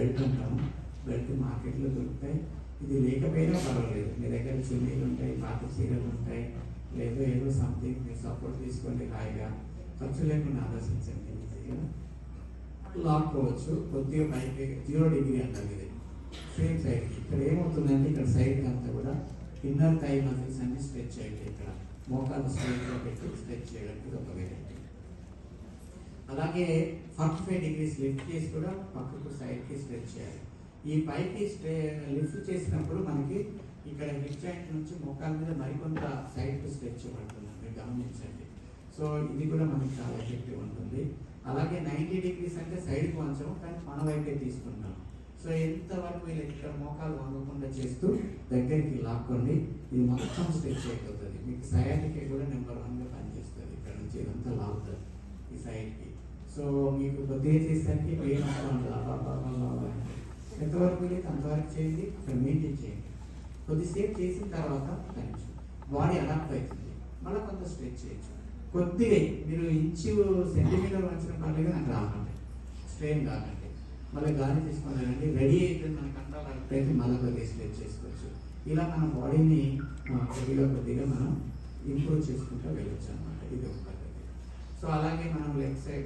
Belt అంటాము. Belt మార్కెట్లో దొరుకుతాయి. ఇది లేకపోయినా పర్వాలేదు, మీ దగ్గర చున్నీలు ఉంటాయి, పాత చీరలు ఉంటాయి, లేదా ఏదో సంథింగ్ మీరు సపోర్ట్ తీసుకోండి, హాయిగా ఖర్చు లేకుండా ఆలోచించండి. ఈజీగా లాక్కోవచ్చు. కొద్దిగా పైకి 0 డిగ్రీ అంటారు ఇది సేమ్ సైడ్కి. ఇక్కడ ఏమవుతుందంటే ఇక్కడ సైడ్కి అంతా కూడా ఇన్నర్ థై మజిల్స్ అన్ని స్ట్రెచ్ అవుతాయి. ఇక్కడ మోకాలు స్ట్రైట్గా పెట్టి స్ట్రెచ్ చేయడానికి ఒక వెరైటీ. అలాగే 45 డిగ్రీస్ లిఫ్ట్ చేసి కూడా పక్కకు సైడ్కి స్ట్రెచ్ చేయాలి. ఈ పైకి లిఫ్ట్ చేసినప్పుడు మనకి ఇక్కడ హిప్ జాయింట్ నుంచి మోకాల మీద మరికొంత సైడ్కి స్ట్రెచ్ పడుతుంది, మీరు గమనించండి. సో ఇది కూడా మనకి చాలా ఎఫెక్టివ్ ఉంటుంది. అలాగే 90 డిగ్రీస్ అంటే సైడ్కి వంచము, కానీ మన వైపే తీసుకుంటాం. సో ఎంతవరకు వీళ్ళు ఇక్కడ మోకాలు వంగకుండా చేస్తూ దగ్గరికి లాక్కోండి. ఇది మొత్తం స్ట్రెచ్ అయిపోతుంది. మీకు సయాటికే కూడా నెంబర్ 1గా పనిచేస్తుంది. ఇక్కడ నుంచి ఇదంతా లాగుతుంది ఈ సైడ్కి. సో మీకు కొద్దిగా చేసేసరికి పెయిన్ వస్తూ ఉంటుంది. ఎంతవరకు లేదు అంతవరకు చేయండి, అక్కడ మెయింటైన్ చేయండి. కొద్దిసేపు చేసిన తర్వాత కొంచెం బాడీ అడాప్ట్ అవుతుంది. మళ్ళీ కొంత స్ట్రెచ్ చేయొచ్చు. కొద్దిగా మీరు ఇంచు సెంటీమీటర్ వంచిన పర్లేదు, నాకు రాకండి, స్ట్రెయిన్ కాకండి. మళ్ళీ గాలి తీసుకున్నారండి, రెడీ అయిపోయింది మనకు కంట్రోల్ అయితే మళ్ళీ కొద్దిగా స్ట్రెచ్ చేసుకోవచ్చు. ఇలా మన బాడీని కొద్దిగా మనం ఇంప్రూవ్ చేసుకుంటూ వెళ్ళొచ్చు అనమాట. ఇది ఒక పద్ధతి. సో అలాగే మనం లెగ్ సైడ్